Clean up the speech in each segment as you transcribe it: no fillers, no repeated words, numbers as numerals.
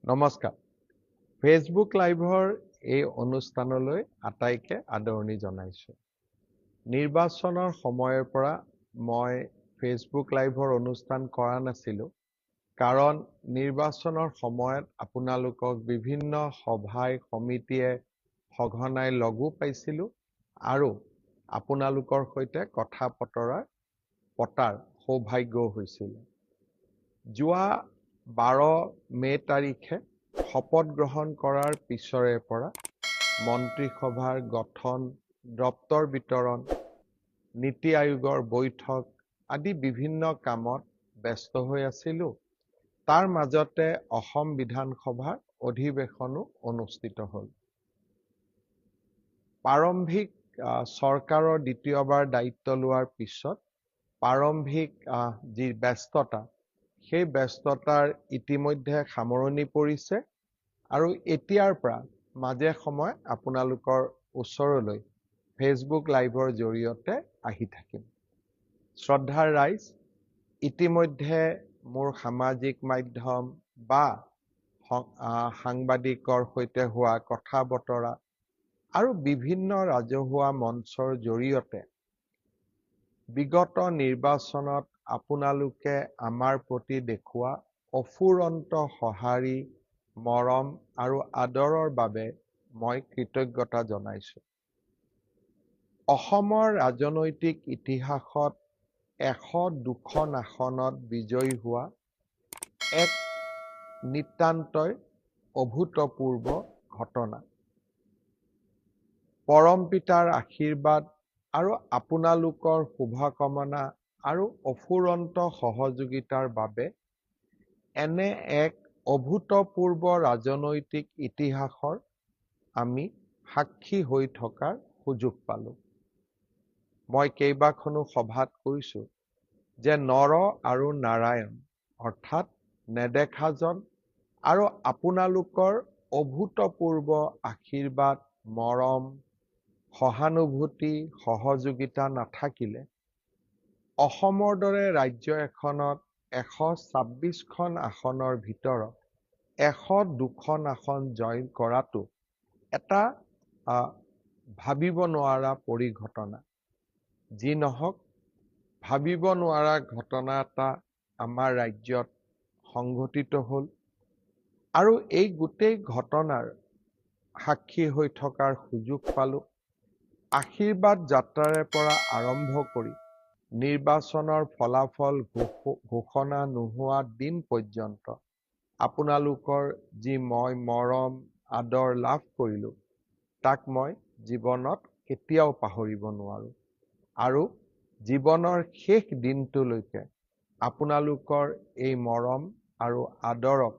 নমস্কাৰ। ফেচবুক লাইভৰ এই অনুষ্ঠানলৈ আটাইকে আদৰণি জনাইছোঁ। নিৰ্বাচনৰ সময়ৰ পৰা মই ফেচবুক লাইভৰ অনুষ্ঠান কৰা নাছিলোঁ, কাৰণ নিৰ্বাচনৰ সময়ত আপোনালোকক বিভিন্ন সভাই সমিতিয়ে সঘনাই লগো পাইছিলোঁ আৰু আপোনালোকৰ সৈতে কথা পতাৰ সৌভাগ্যও হৈছিল। যোৱা 12 মে তাৰিখে শপত গ্ৰহণ কৰাৰ পিছৰে পৰা মন্ত্ৰীসভাৰ গঠন, দপ্তৰ বিতৰণ, নীতি আয়োগৰ বৈঠক আদি বিভিন্ন কামত ব্যস্ত হৈ আছিলোঁ। তাৰ মাজতে অসম বিধানসভাৰ অধিৱেশনো অনুষ্ঠিত হ'ল। প্ৰাৰম্ভিক চৰকাৰৰ দ্বিতীয়বাৰ দায়িত্ব লোৱাৰ পিছত প্ৰাৰম্ভিক যি ব্যস্ততা, সেই ব্যস্ততাৰ ইতিমধ্যে সামৰণি পৰিছে আৰু এতিয়াৰ পৰা মাজে সময়ে আপোনালোকৰ ওচৰলৈ ফেচবুক লাইভৰ জৰিয়তে আহি থাকিম। শ্ৰদ্ধাৰ ৰাইজ, ইতিমধ্যে মোৰ সামাজিক মাধ্যম বা সাংবাদিকৰ সৈতে হোৱা কথা বতৰা আৰু বিভিন্ন ৰাজহুৱা মঞ্চৰ জৰিয়তে বিগত নিৰ্বাচনত আপোনালোকে আমাৰ প্ৰতি দেখুওৱা অফুৰন্ত সঁহাৰি, মৰম আৰু আদৰৰ বাবে মই কৃতজ্ঞতা জনাইছোঁ। অসমৰ ৰাজনৈতিক ইতিহাসত 102খন আসনত বিজয়ী হোৱা এক নিতান্তই অভূতপূৰ্ব ঘটনা। পৰম পিতাৰ আশীৰ্বাদ আৰু আপোনালোকৰ শুভকামনা আৰু অফুৰন্ত সহযোগিতাৰ বাবে এনে এক অভূতপূৰ্ব ৰাজনৈতিক ইতিহাসৰ আমি সাক্ষী হৈ থকাৰ সুযোগ পালোঁ। মই কেইবাখনো সভাত কৈছোঁ যে নৰ আৰু নাৰায়ণ অৰ্থাৎ নেদেখাজন আৰু আপোনালোকৰ অভূতপূৰ্ব আশীৰ্বাদ, মৰম, সহানুভূতি, সহযোগিতা নাথাকিলে অসমৰ দৰে ৰাজ্য এখনত 126খন আসনৰ ভিতৰত 102খন আসন জয় কৰাটো এটা ভাবিব নোৱাৰা পৰিঘটনা। যি নহওক, ভাবিব নোৱাৰা ঘটনা এটা আমাৰ ৰাজ্যত সংঘটিত হ'ল আৰু এই গোটেই ঘটনাৰ সাক্ষী হৈ থকাৰ সুযোগ পালোঁ। আশীৰ্বাদ যাত্ৰাৰে পৰা আৰম্ভ কৰি নিৰ্বাচনৰ ফলাফল ঘোষণা নোহোৱা দিন পৰ্যন্ত আপোনালোকৰ যি মই মৰম, আদৰ লাভ কৰিলোঁ, তাক মই জীৱনত কেতিয়াও পাহৰিব নোৱাৰোঁ আৰু জীৱনৰ শেষ দিনটোলৈকে আপোনালোকৰ এই মৰম আৰু আদৰক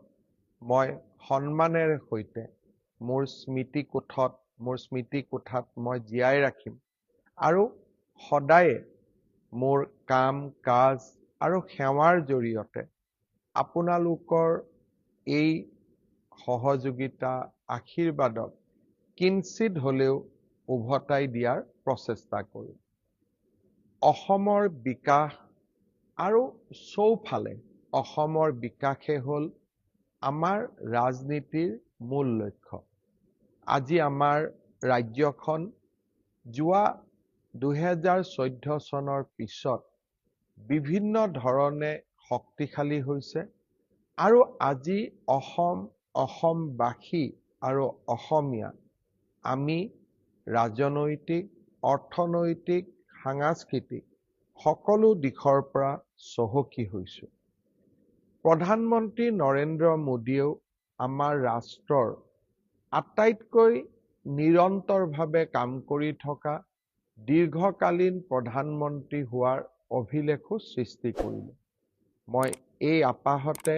মই সন্মানেৰে সৈতে মোৰ স্মৃতিকোঠাত মই জীয়াই ৰাখিম আৰু সদায়ে মোৰ কাম কাজ আৰু সেৱাৰ জৰিয়তে আপোনালোকৰ এই সহযোগিতা, আশীৰ্বাদক কিঞ্চিত হ'লেও উভতাই দিয়াৰ প্ৰচেষ্টা কৰিম। অসমৰ বিকাশ আৰু চৌফালে অসমৰ বিকাশে হ'ল আমাৰ ৰাজনীতিৰ মূল লক্ষ্য। আজি আমাৰ ৰাজ্যখন যোৱা 2014 চনৰ পিছত বিভিন্ন ধৰণে শক্তিশালী হৈছে আৰু আজি অসমবাসী আৰু অসমীয়া আমি ৰাজনৈতিক, অৰ্থনৈতিক, সাংস্কৃতিক সকলো দিশৰ পৰা চহকী হৈছোঁ। প্ৰধানমন্ত্ৰী নৰেন্দ্ৰ মোদীয়েও আমাৰ ৰাষ্ট্ৰৰ আটাইতকৈ নিৰন্তৰভাৱে কাম কৰি থকা দীৰ্ঘকালীন প্ৰধানমন্ত্ৰী হোৱাৰ অভিলেখো সৃষ্টি কৰিলে। মই এই আপাহতে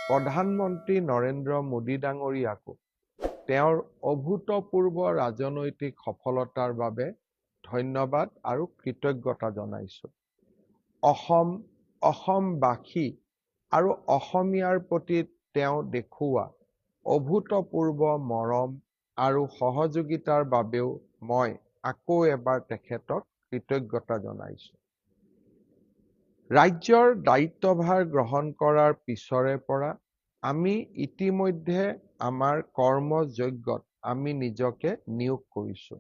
প্ৰধানমন্ত্ৰী নৰেন্দ্ৰ মোদী ডাঙৰীয়াকো তেওঁৰ অভূতপূৰ্ব ৰাজনৈতিক সফলতাৰ বাবে ধন্যবাদ আৰু কৃতজ্ঞতা জনাইছোঁ। অসমবাসী আৰু অসমীয়াৰ প্ৰতি তেওঁ দেখুওৱা অভূতপূৰ্ব মৰম আৰু সহযোগিতাৰ বাবেও মই আকৌ এবাৰ তেখেতক কৃতজ্ঞতা জনাইছোঁ। ৰাজ্যৰ দায়িত্বভাৰ গ্ৰহণ কৰাৰ পিছৰে পৰা আমি ইতিমধ্যে আমাৰ কৰ্মযজ্ঞত আমি নিজকে নিয়োগ কৰিছোঁ।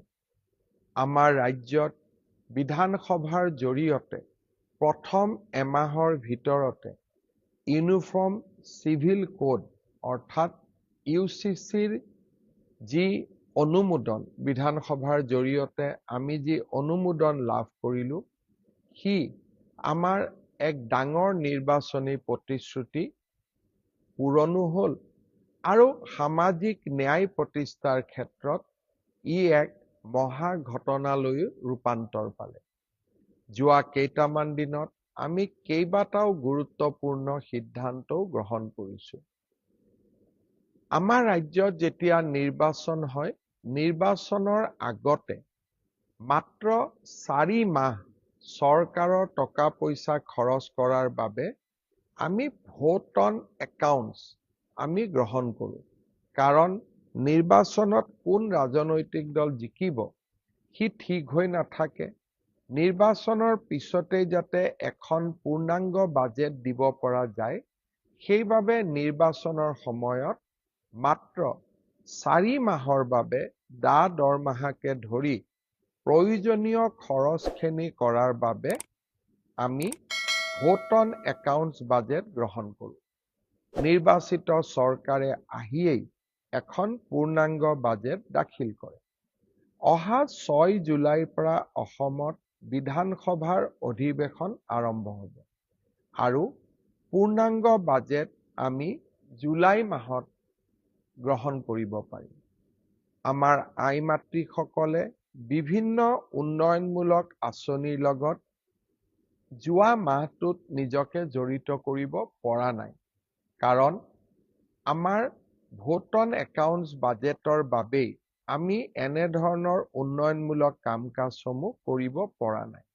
আমাৰ ৰাজ্যত বিধানসভাৰ জৰিয়তে প্ৰথম এমাহৰ ভিতৰতে ইউনিফৰ্ম চিভিল কোড অৰ্থাৎ UCCৰ যি অনুমোদন বিধানসভাৰ জৰিয়তে আমি যি অনুমোদন লাভ কৰিলোঁ, সি আমাৰ এক ডাঙৰ নিৰ্বাচনী প্ৰতিশ্ৰুতি পূৰণো হ'ল আৰু সামাজিক ন্যায় প্ৰতিষ্ঠাৰ ক্ষেত্ৰত ই এক মহা ঘটনালৈ ৰূপান্তৰ পালে। যোৱা কেইটামান দিনত আমি কেইবাটাও গুৰুত্বপূৰ্ণ সিদ্ধান্তও গ্ৰহণ কৰিছোঁ। আমাৰ ৰাজ্যত যেতিয়া নিৰ্বাচন হয়, নিৰ্বাচনৰ আগতে মাত্ৰ 4 মাহ চৰকাৰৰ টকা পইচা খৰচ কৰাৰ বাবে আমি ভোট অন একাউণ্টছ আমি গ্ৰহণ কৰোঁ। কাৰণ নিৰ্বাচনত কোন ৰাজনৈতিক দল জিকিব সি ঠিক হৈ নাথাকে। নিৰ্বাচনৰ পিছতেই যাতে এখন পূৰ্ণাংগ বাজেট দিব পৰা যায়, সেইবাবে নিৰ্বাচনৰ সময়ত মাত্ৰ 4 মাহৰ বাবে দৰমহাকে ধৰি প্ৰয়োজনীয় খৰচখিনি কৰাৰ বাবে আমি ভোট অন একাউণ্টছ বাজেট গ্ৰহণ কৰোঁ। নিৰ্বাচিত চৰকাৰে আহিয়েই এখন পূৰ্ণাংগ বাজেট দাখিল কৰে। অহা 6 জুলাইৰ পৰা অসমত বিধানসভাৰ অধিৱেশন আৰম্ভ হ'ব আৰু পূৰ্ণাংগ বাজেট আমি জুলাই মাহত গ্ৰহণ কৰিব পাৰিম। আমাৰ আই মাতৃসকলে বিভিন্ন উন্নয়নমূলক আঁচনিৰ লগত যোৱা মাহটোত নিজকে জড়িত কৰিব পৰা নাই। কাৰণ আমাৰ ভোট অন একাউণ্টছ বাজেটৰ বাবেই আমি এনেধৰণৰ উন্নয়নমূলক কাম কাজসমূহ কৰিব পৰা নাই।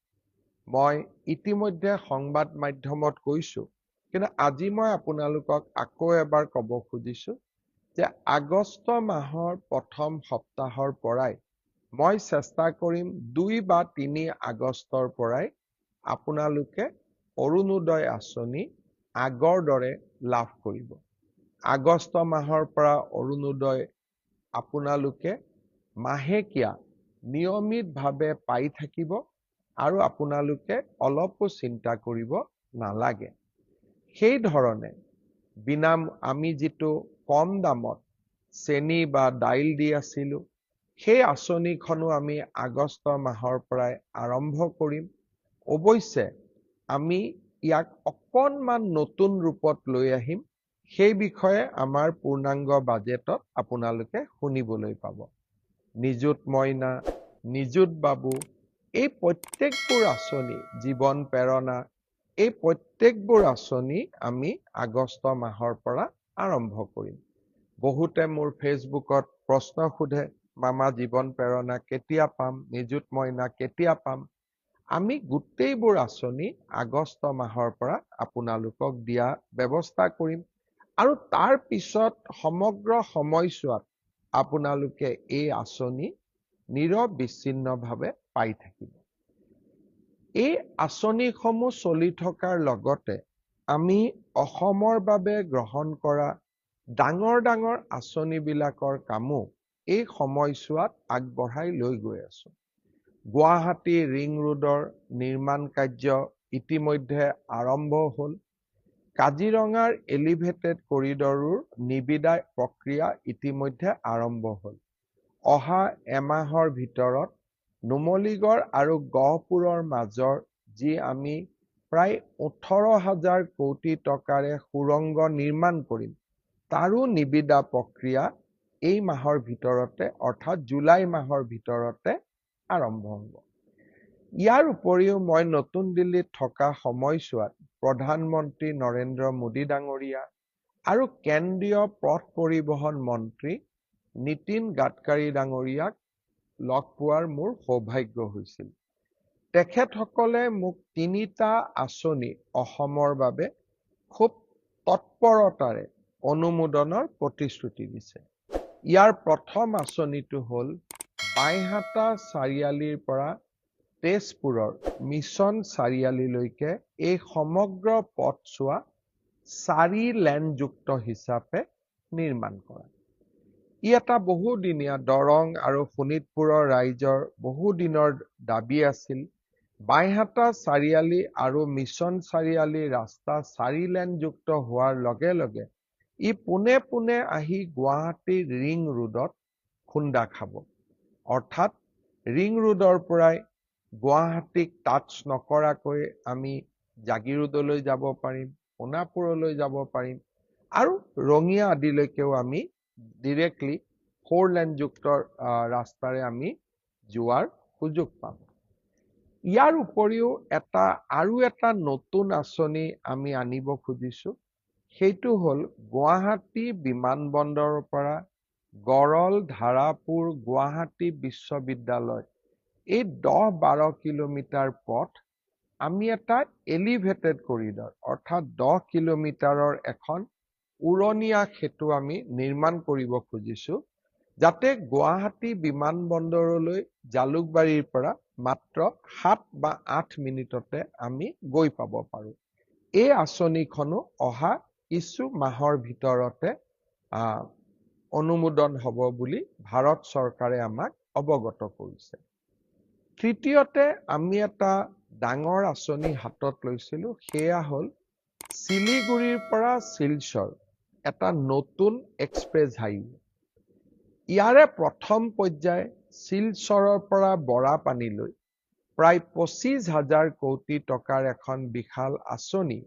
মই ইতিমধ্যে সংবাদ মাধ্যমত কৈছোঁ, কিন্তু আজি মই আপোনালোকক আকৌ এবাৰ ক'ব খুজিছোঁ যে আগষ্ট মাহৰ প্ৰথম সপ্তাহৰ পৰাই মই চেষ্টা কৰিম 2 বা 3 আগষ্টৰ পৰাই আপোনালোকে অৰুণোদয় আঁচনি আগৰ দৰে লাভ কৰিব। আগষ্ট মাহৰ পৰা অৰুণোদয় আপোনালোকে মাহেকীয়া নিয়মিতভাৱে পাই থাকিব আৰু আপোনালোকে অলপো চিন্তা কৰিব নালাগে। সেই ধৰণে আমি যিটো কম দামত চেনি বা দাইল দি আছিলোঁ, সেই আঁচনিখনো আমি আগষ্ট মাহৰ পৰাই আৰম্ভ কৰিম। অৱশ্যে আমি ইয়াক অকণমান নতুন ৰূপত লৈ আহিম। সেই বিষয়ে আমাৰ পূৰ্ণাংগ বাজেটত আপোনালোকে শুনিবলৈ পাব। নিযুত মইনা, নিযুত বাবু, এই প্ৰত্যেকবোৰ আঁচনি, জীৱন প্ৰেৰণা, এই প্ৰত্যেকবোৰ আঁচনি আমি আগষ্ট মাহৰ পৰা আৰম্ভ কৰিম। বহুতে মোৰ ফেচবুকত প্ৰশ্ন সোধে, মামা জীৱন প্ৰেৰণা কেতিয়া পাম, নিযুত মইনা কেতিয়া পাম? আমি গোটেইবোৰ আঁচনি আগষ্ট মাহৰ পৰা আপোনালোকক দিয়া ব্যৱস্থা কৰিম আৰু তাৰ পিছত সমগ্ৰ সময়ছোৱাত আপোনালোকে এই আঁচনি নিৰবিচ্ছিন্নভাৱে পাই থাকিব। এই আঁচনিসমূহ চলি থকাৰ লগতে আমি অসমৰ বাবে গ্ৰহণ কৰা ডাঙৰ ডাঙৰ আঁচনিবিলাকৰ কামো এই সময়ছোৱাত আগবঢ়াই লৈ গৈ আছোঁ। গুৱাহাটী ৰিং ৰোডৰ নিৰ্মাণ কাৰ্য ইতিমধ্যে আৰম্ভ হ'ল। কাজিৰঙাৰ এলিভেটেড কৰিডৰৰ নিবিদা প্ৰক্ৰিয়া ইতিমধ্যে আৰম্ভ হ'ল। অহা এমাহৰ ভিতৰত নুমলীগড় আৰু গহপুৰৰ মাজৰ যি আমি প্ৰায় 18,000 কোটি টকাৰে সুৰংগ নিৰ্মাণ কৰিম, তাৰো নিবিদা প্ৰক্ৰিয়া এই মাহৰ ভিতৰতে অৰ্থাৎ জুলাই মাহৰ ভিতৰতে আৰম্ভ হ'ব। ইয়াৰ উপৰিও মই নতুন দিল্লীত থকা সময়ছোৱাত প্ৰধানমন্ত্ৰী নৰেন্দ্ৰ মোদী ডাঙৰীয়া আৰু কেন্দ্ৰীয় পথ পৰিবহণ মন্ত্ৰী নীতিন গাডকাৰী ডাঙৰীয়াক লগ পোৱাৰ মোৰ সৌভাগ্য হৈছিল। তেখেতসকলে মোক 3টা আঁচনি অসমৰ বাবে খুব তৎপৰতাৰে অনুমোদনৰ প্ৰতিশ্ৰুতি দিছে। ইয়াৰ প্ৰথম আঁচনিটো হ'ল বাইহাটা চাৰিআলিৰ পৰা তেজপুৰৰ মিছন চাৰিআলিলৈকে এই সমগ্ৰ পথছোৱা 4 লেনযুক্ত হিচাপে নিৰ্মাণ কৰা। ই এটা বহুদিনীয়া দৰং আৰু শোণিতপুৰৰ ৰাইজৰ বহুদিনৰ দাবী আছিল। বাইহাটা চাৰিআলি আৰু মিছন চাৰিআলি ৰাস্তা 4 লেনযুক্ত হোৱাৰ লগে লগে ই পোনে পোনে আহি গুৱাহাটীৰ ৰিং ৰোডত খুন্দা খাব। অৰ্থাৎ ৰিং ৰোডৰ পৰাই গুৱাহাটীক টাচ নকৰাকৈ আমি জাগিৰোডলৈ যাব পাৰিম, সোণাপুৰলৈ যাব পাৰিম আৰু ৰঙিয়া আদিলৈকেও আমি ডিৰেক্টলি 4 লেনযুক্ত ৰাস্তাৰে আমি যোৱাৰ সুযোগ পাম। ইয়াৰ উপৰিও আৰু এটা নতুন আঁচনি আমি আনিব খুজিছো। সেইটো হ'ল গুৱাহাটী বিমানবন্দৰৰ পৰা গড়ল, ধাৰাপুৰ, গুৱাহাটী বিশ্ববিদ্যালয় এই 10-12 কিলোমিটাৰ পথ আমি এটা এলিভেটেড কৰিডৰ অৰ্থাৎ 10 কিলোমিটাৰৰ এখন উৰণীয়া সেতু আমি নিৰ্মাণ কৰিব খুজিছো, যাতে গুৱাহাটী বিমানবন্দৰলৈ জালুকবাৰীৰ পৰা মাত্ৰ 7 বা 8 মিনিটতে আমি গৈ পাব পাৰো। এই আঁচনিখনো অহা কিছু মাহৰ ভিতৰতে অনুমোদন হ'ব বুলি ভাৰত চৰকাৰে আমাক অৱগত কৰিছে। তৃতীয়তে আমি এটা ডাঙৰ আঁচনি হাতত লৈছিলো, সেয়া হ'ল শিলিগুৰিৰ পৰা শিলচৰ এটা নতুন এক্সপ্ৰেছ হাইৱে। ইয়াৰে প্ৰথম পৰ্যায় শিলচৰৰ পৰা বৰাপানীলৈ প্ৰায় 25,000 কোটি টকাৰ এখন বিশাল আঁচনি।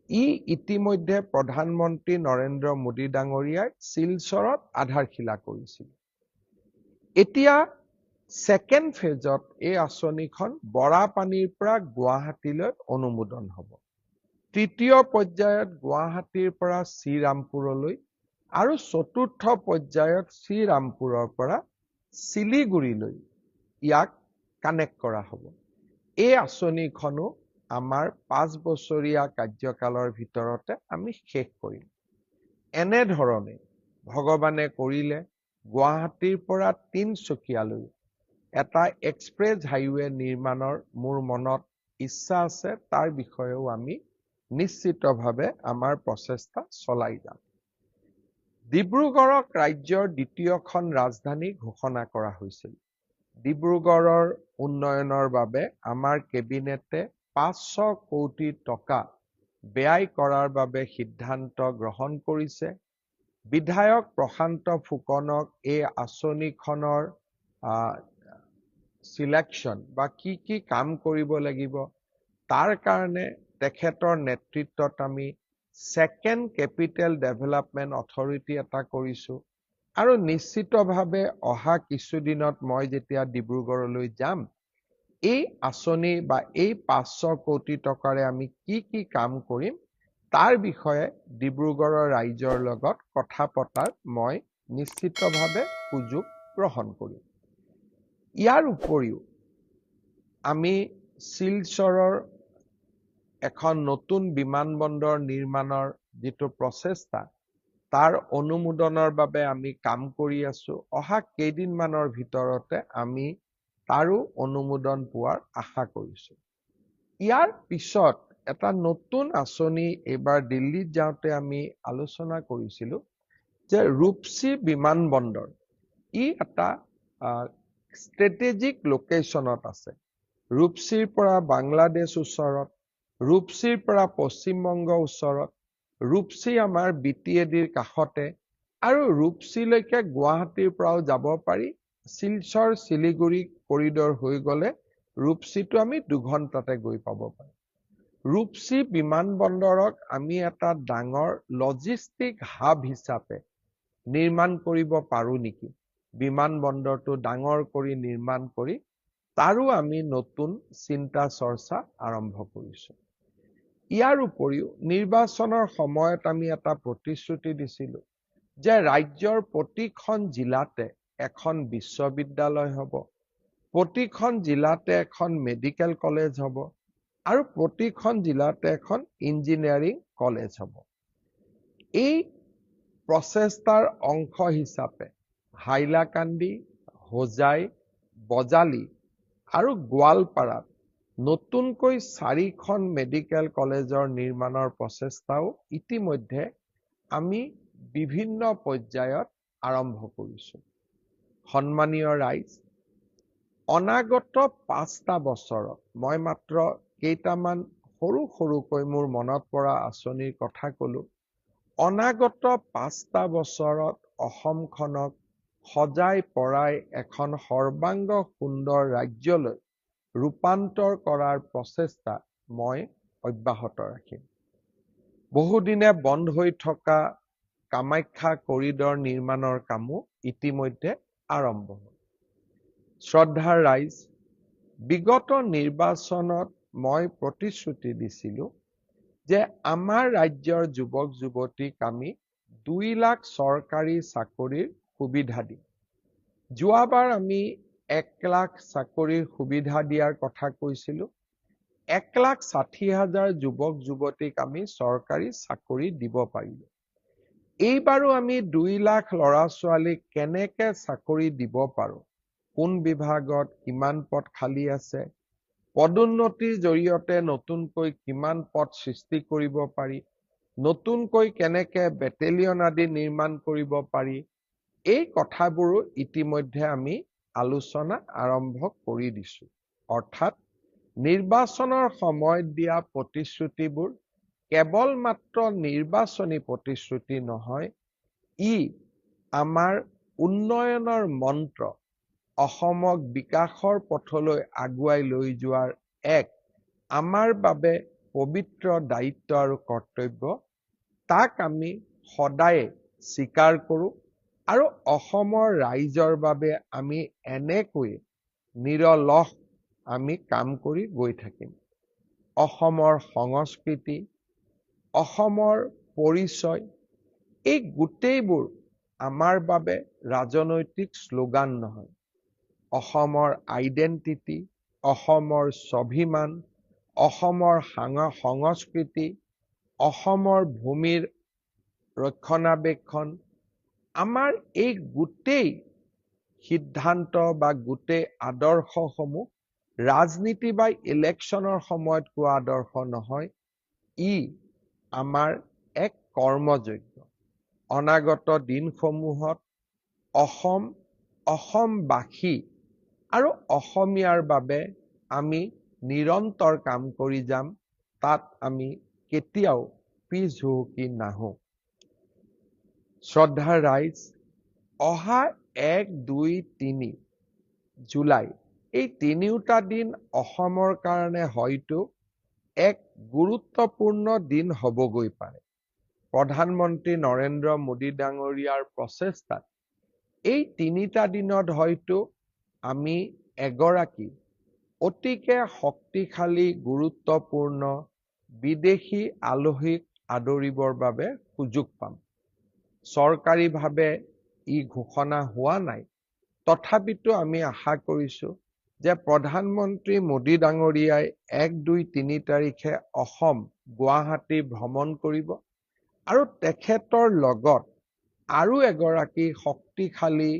ই ইতিমধ্যে প্ৰধানমন্ত্ৰী নৰেন্দ্ৰ মোদী ডাঙৰীয়াই শিলচৰত আধাৰশিলা কৰিছিল। এতিয়া ছেকেণ্ড ফেজত এই আঁচনিখন বৰাপানীৰ পৰা গুৱাহাটীলৈ অনুমোদন হ'ব। তৃতীয় পৰ্যায়ত গুৱাহাটীৰ পৰা শ্ৰীৰামপুৰলৈ আৰু চতুৰ্থ পৰ্যায়ত শ্ৰীৰামপুৰৰ পৰা শিলিগুৰিলৈ ইয়াক কানেক্ট কৰা হ'ব। এই আঁচনিখনো আমাৰ 5 বছৰীয়া কাৰ্যকালৰ ভিতৰতে আমি শেষ কৰিম। এনেধৰণে ভগৱানে কৰিলে গুৱাহাটীৰ পৰা তিনচুকীয়ালৈ এটা এক্সপ্ৰেছ হাইৱে নিৰ্মাণৰ মোৰ মনত ইচ্ছা আছে। তাৰ বিষয়েও আমি নিশ্চিতভাৱে আমাৰ প্ৰচেষ্টা চলাই যাম। ডিব্ৰুগড়ক ৰাজ্যৰ দ্বিতীয়খন ৰাজধানী ঘোষণা কৰা হৈছিল। ডিব্ৰুগড়ৰ উন্নয়নৰ বাবে আমাৰ কেবিনেটে 500 কোটি টকা ব্যয় কৰাৰ বাবে সিদ্ধান্ত গ্ৰহণ কৰিছে। বিধায়ক প্ৰশান্ত ফুকনক এই আঁচনিখনৰ সিলেকশ্যন বা কি কাম কৰিব লাগিব তাৰ কাৰণে তেখেতৰ নেতৃত্বত আমি ছেকেণ্ড কেপিটেল ডেভেলপমেণ্ট অথৰিটি এটা কৰিছো আৰু নিশ্চিতভাৱে অহা কিছুদিনত মই যেতিয়া ডিব্ৰুগড়লৈ যাম, এই আঁচনি বা এই 500 কোটি টকাৰে আমি কি কাম কৰিম তাৰ বিষয়ে ডিব্ৰুগড়ৰ ৰাইজৰ লগত কথা পতাৰ মই নিশ্চিতভাৱে সুযোগ গ্ৰহণ কৰিম। ইয়াৰ উপৰিও আমি শিলচৰৰ এখন নতুন বিমানবন্দৰ নিৰ্মাণৰ যিটো প্ৰচেষ্টা তাৰ অনুমোদনৰ বাবে আমি কাম কৰি আছো। অহা কেইদিনমানৰ ভিতৰতে আমি তাৰো অনুমোদন পোৱাৰ আশা কৰিছো। ইয়াৰ পিছত এটা নতুন আঁচনি এইবাৰ দিল্লীত যাওঁতে আমি আলোচনা কৰিছিলো যে ৰূপসী বিমানবন্দৰ। ই এটা ষ্ট্ৰেটেজিক লোকেশ্যনত আছে। ৰূপসীৰ পৰা বাংলাদেশ ওচৰত, ৰূপসীৰ পৰা পশ্চিমবংগ ওচৰত, ৰূপসী আমাৰ BTADৰ কাষতে আৰু ৰূপসীলৈকে গুৱাহাটীৰ পৰাও যাব পাৰি। শিলচৰ শিলিগুৰি কৰিডৰ হৈ গ'লে ৰূপসীটো আমি 2 ঘণ্টাতে গৈ পাব পাৰিম। ৰূপসী বিমানবন্দৰক আমি এটা ডাঙৰ লজিষ্টিক হাব হিচাপে নিৰ্মাণ কৰিব পাৰো নেকি? বিমানবন্দৰটো ডাঙৰ কৰি নিৰ্মাণ কৰি তাৰো আমি নতুন চিন্তা চৰ্চা আৰম্ভ কৰিছো। ইয়াৰ উপৰিও নিৰ্বাচনৰ সময়ত আমি এটা প্ৰতিশ্ৰুতি দিছিলো যে ৰাজ্যৰ প্ৰতিখন জিলাতে এখন বিশ্ববিদ্যালয় হ'ব, প্ৰতিখন জিলাতে এখন মেডিকেল কলেজ হ'ব আৰু প্ৰতিখন জিলাতে এখন ইঞ্জিনিয়াৰিং কলেজ হ'ব। এই প্ৰচেষ্টাৰ অংশ হিচাপে হাইলাকান্দি, হোজাই, বজালি আৰু গোৱালপাৰাত নতুনকৈ 4খন মেডিকেল কলেজৰ নিৰ্মাণৰ প্ৰচেষ্টাও ইতিমধ্যে আমি বিভিন্ন পৰ্যায়ত আৰম্ভ কৰিছোঁ। সন্মানীয় ৰাইজ, অনাগত 5টা বছৰত মই মাত্ৰ কেইটামান সৰুকৈ মোৰ মনত পৰা আঁচনিৰ কথা ক'লো। অনাগত 5টা বছৰত অসমখনক সজাই পৰাই এখন সৰ্বাংগ সুন্দৰ ৰাজ্যলৈ ৰূপান্তৰ কৰাৰ প্ৰচেষ্টা মই অব্যাহত ৰাখিম। বহুদিনে বন্ধ হৈ থকা কামাখ্যা কৰিডৰ নিৰ্মাণৰ কামো ইতিমধ্যে আৰম্ভ হ'ল। শ্ৰদ্ধাৰ ৰাইজ, বিগত নিৰ্বাচনত মই প্ৰতিশ্ৰুতি দিছিলোঁ যে আমাৰ ৰাজ্যৰ যুৱক যুৱতীক আমি 2 লাখ চৰকাৰী চাকৰিৰ সুবিধা দিম। যোৱাবাৰ আমি 1 লাখ চাকৰিৰ সুবিধা দিয়াৰ কথা কৈছিলোঁ। 1,60,000 যুৱক যুৱতীক আমি চৰকাৰী চাকৰি দিব পাৰিলোঁ। এইবাৰো আমি 2 লাখ ল'ৰা ছোৱালীক কেনেকে চাকৰি দিব পাৰোঁ, কোন বিভাগত কিমান পদ খালী আছে, পদোন্নতিৰ জৰিয়তে নতুনকৈ কিমান পদ সৃষ্টি কৰিব পাৰি, নতুনকৈ কেনেকে বেটেলিয়ন আদি নিৰ্মাণ কৰিব পাৰি, এই কথাবোৰো ইতিমধ্যে আমি আলোচনা আৰম্ভ কৰি দিছোঁ। অৰ্থাৎ নিৰ্বাচনৰ সময়ত দিয়া প্ৰতিশ্ৰুতিবোৰ কেৱল মাত্ৰ নিৰ্বাচনী প্ৰতিশ্ৰুতি নহয়, ই আমাৰ উন্নয়নৰ মন্ত্ৰ, অসমক বিকাশৰ পথলৈ আগুৱাই লৈ যোৱাৰ এক আমাৰ বাবে পবিত্ৰ দায়িত্ব আৰু কৰ্তব্য। তাক আমি সদায়ে স্বীকাৰ কৰোঁ আৰু অসমৰ ৰাইজৰ বাবে আমি এনেকৈ নিৰলস আমি কাম কৰি গৈ থাকিম। অসমৰ সংস্কৃতি, অসমৰ পৰিচয়, এই গোটেইবোৰ আমাৰ বাবে ৰাজনৈতিক শ্লোগান নহয়। অসমৰ আইডেণ্টিটি, অসমৰ স্বাভিমান, অসমৰ সংস্কৃতি, অসমৰ ভূমিৰ ৰক্ষণাবেক্ষণ, আমাৰ এই গোটেই সিদ্ধান্ত বা গোটেই আদৰ্শসমূহ ৰাজনীতি বা ইলেকশ্যনৰ সময়ত কোৱা আদৰ্শ নহয়, ই আমাৰ এক কৰ্মযোগ্য। অনাগত দিনসমূহত অসমবাসী আৰু অসমীয়াৰ বাবে আমি নিৰন্তৰ কাম কৰি যাম, তাত আমি কেতিয়াও পিছ হুহুকি নাহোঁ। শ্ৰদ্ধাৰ ৰাইজ, অহা 1, 2, 3 জুলাই এই তিনিওটা দিন অসমৰ কাৰণে হয়তো এক গুৰুত্বপূৰ্ণ দিন হ'বগৈ পাৰে। প্ৰধানমন্ত্ৰী নৰেন্দ্ৰ মোদী ডাঙৰীয়াৰ প্ৰচেষ্টাত এই 3টা দিনত হয়তো আমি এগৰাকী অতিকে শক্তিশালী গুৰুত্বপূৰ্ণ বিদেশী আলহীক আদৰিবৰ বাবে সুযোগ পাম। চৰকাৰীভাৱে ই ঘোষণা হোৱা নাই, তথাপিতো আমি আশা কৰিছোঁ যে প্ৰধানমন্ত্ৰী মোদী ডাঙৰীয়াই 1, 2, 3 তাৰিখে অসম গুৱাহাটী ভ্ৰমণ কৰিব আৰু তেখেতৰ লগত আৰু এগৰাকী শক্তিশালী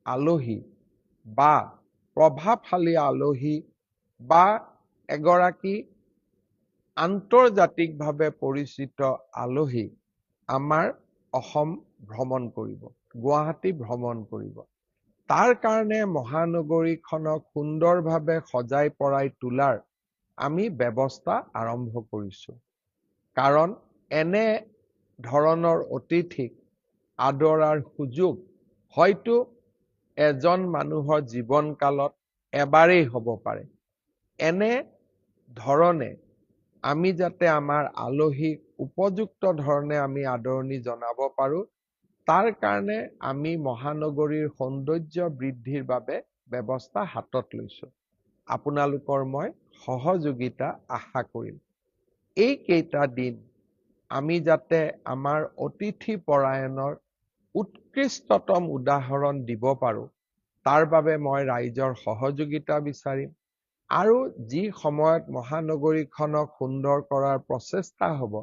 আলহী বা প্ৰভাৱশালী আলহী বা এগৰাকী আন্তৰ্জাতিকভাৱে পৰিচিত আলহী আমাৰ অসম ভ্ৰমণ কৰিব, গুৱাহাটী ভ্ৰমণ কৰিব। তাৰ কাৰণে মহানগৰীখনক সুন্দৰভাৱে সজাই পৰাই তোলাৰ আমি ব্যৱস্থা আৰম্ভ কৰিছোঁ। কাৰণ এনে ধৰণৰ অতিথিক আদৰাৰ সুযোগ হয়তো এজন মানুহৰ জীৱনকালত এবাৰেই হ'ব পাৰে। এনে ধৰণে আমি যাতে আমাৰ আলহীক উপযুক্ত ধৰণে আমি আদৰণি জনাব পাৰোঁ, তাৰ কাৰণে আমি মহানগৰীৰ সৌন্দৰ্য বৃদ্ধিৰ বাবে ব্যৱস্থা হাতত লৈছোঁ। আপোনালোকৰ মই সহযোগিতা আশা কৰিম। এইকেইটা দিন আমি যাতে আমাৰ অতিথি পৰায়ণৰ উৎকৃষ্টতম উদাহৰণ দিব পাৰোঁ, তাৰ বাবে মই ৰাইজৰ সহযোগিতা বিচাৰিম। আৰু যি সময়ত মহানগৰীখনক সুন্দৰ কৰাৰ প্ৰচেষ্টা হ'ব,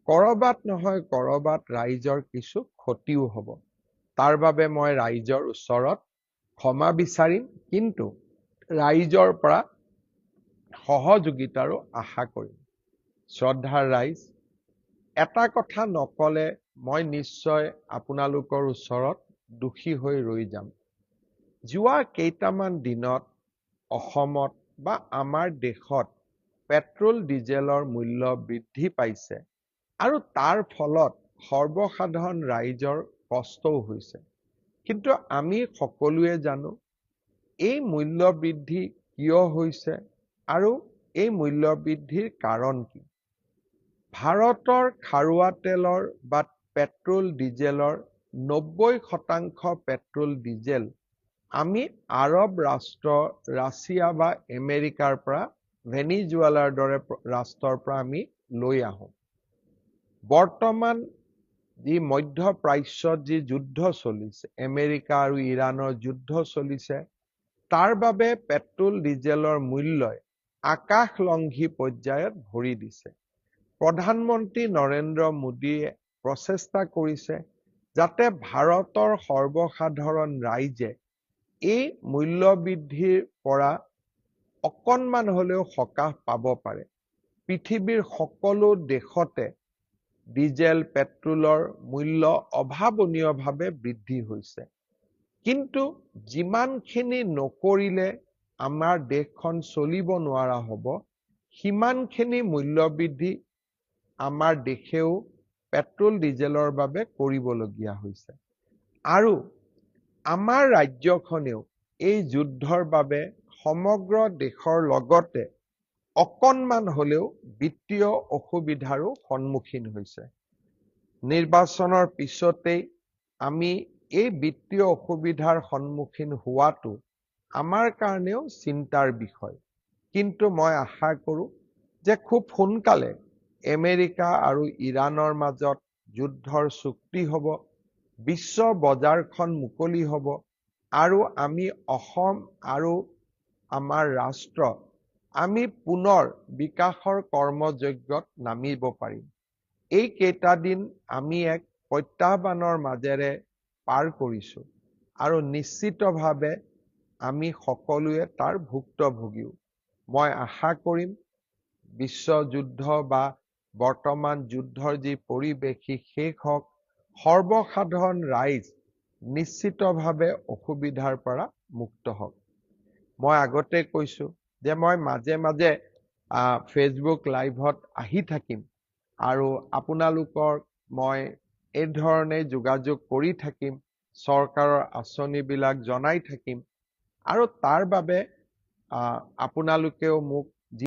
কৰবাত নহয় কৰবাত ৰাইজৰ কিছু ক্ষতিও হ'ব। তাৰ বাবে মই ৰাইজৰ ওচৰত ক্ষমা বিচাৰিম, কিন্তু ৰাইজৰ পৰা সহযোগিতাৰো আশা কৰিম। শ্ৰদ্ধাৰ ৰাইজ, এটা কথা নকলে মই নিশ্চয় আপোনালোকৰ ওচৰত দোষী হৈ ৰৈ যাম। যোৱা কেইটামান দিনত অসমত বা আমাৰ দেশত পেট্ৰল ডিজেলৰ মূল্য বৃদ্ধি পাইছে আৰু তাৰ ফলত সৰ্বসাধাৰণ ৰাইজৰ কষ্টও হৈছে। কিন্তু আমি সকলোৱে জানো এই মূল্য বৃদ্ধি কিয় হৈছে আৰু এই মূল্য বৃদ্ধিৰ কাৰণ কি। ভাৰতৰ খাৰুৱা তেলৰ বা পেট্ৰল ডিজেলৰ 90% পেট্ৰল ডিজেল আমি আৰব ৰাষ্ট্ৰ, ৰাছিয়া বা আমেৰিকাৰ পৰা, ভেনিজুৱেলাৰ দৰে ৰাষ্ট্ৰৰ পৰা আমি লৈ আহোঁ। বৰ্তমান যি মধ্যপ্ৰাচ্যত যি যুদ্ধ চলিছে, আমেৰিকা আৰু ইৰাণৰ যুদ্ধ চলিছে, তাৰ বাবে পেট্ৰল ডিজেলৰ মূল্যই আকাশলংঘী পৰ্যায়ত ভৰি দিছে। প্ৰধানমন্ত্ৰী নৰেন্দ্ৰ মোদীয়ে প্ৰচেষ্টা কৰিছে যাতে ভাৰতৰ সৰ্বসাধাৰণ ৰাইজে এই মূল্য বৃদ্ধিৰ পৰা অকণমান হ'লেও সকাহ পাব পাৰে। পৃথিৱীৰ সকলো দেশতে ডিজেল পেট্ৰলৰ মূল্য অভাৱনীয়ভাৱে বৃদ্ধি হৈছে। কিন্তু যিমানখিনি নকৰিলে আমাৰ দেশখন চলিব নোৱাৰা হ'ব, সিমানখিনি মূল্য বৃদ্ধি আমাৰ দেশেও পেট্ৰল ডিজেলৰ বাবে কৰিবলগীয়া হৈছে। আৰু আমাৰ ৰাজ্যখনেও এই যুদ্ধৰ বাবে সমগ্ৰ দেশৰ লগতে অকণমান হ'লেও বিত্তীয় অসুবিধাৰো সন্মুখীন হৈছে। নিৰ্বাচনৰ পিছতেই আমি এই বিত্তীয় অসুবিধাৰ সন্মুখীন হোৱাটো আমাৰ কাৰণেও চিন্তাৰ বিষয়। কিন্তু মই আশা কৰোঁ যে খুব সোনকালে আমেৰিকা আৰু ইৰাণৰ মাজত যুদ্ধৰ চুক্তি হ'ব, বিশ্ব বজাৰখন মুকলি হ'ব আৰু আমি অসম আৰু আমাৰ ৰাষ্ট্ৰ আমি পুনৰ বিকাশৰ কৰ্মযজ্ঞত নামিব পাৰিম। এই কেইটা দিন আমি এক প্ৰত্যাহ্বানৰ মাজেৰে পাৰ কৰিছোঁ আৰু নিশ্চিতভাৱে আমি সকলোৱে তাৰ ভুক্তভোগীও। মই আশা কৰিম বিশ্বযুদ্ধ বা বৰ্তমান যুদ্ধৰ যি পৰিৱেশ শেষ হওক, সৰ্বসাধাৰণ ৰাইজ নিশ্চিতভাৱে অসুবিধাৰ পৰা মুক্ত হওক। মই আগতে কৈছোঁ যে মই মাজে মাজে ফেচবুক লাইভত আহি থাকিম আৰু আপোনালোকৰ মই এই ধৰণে যোগাযোগ কৰি থাকিম, চৰকাৰৰ আঁচনিবিলাক জনাই থাকিম আৰু তাৰ বাবে আপোনালোকেও মোক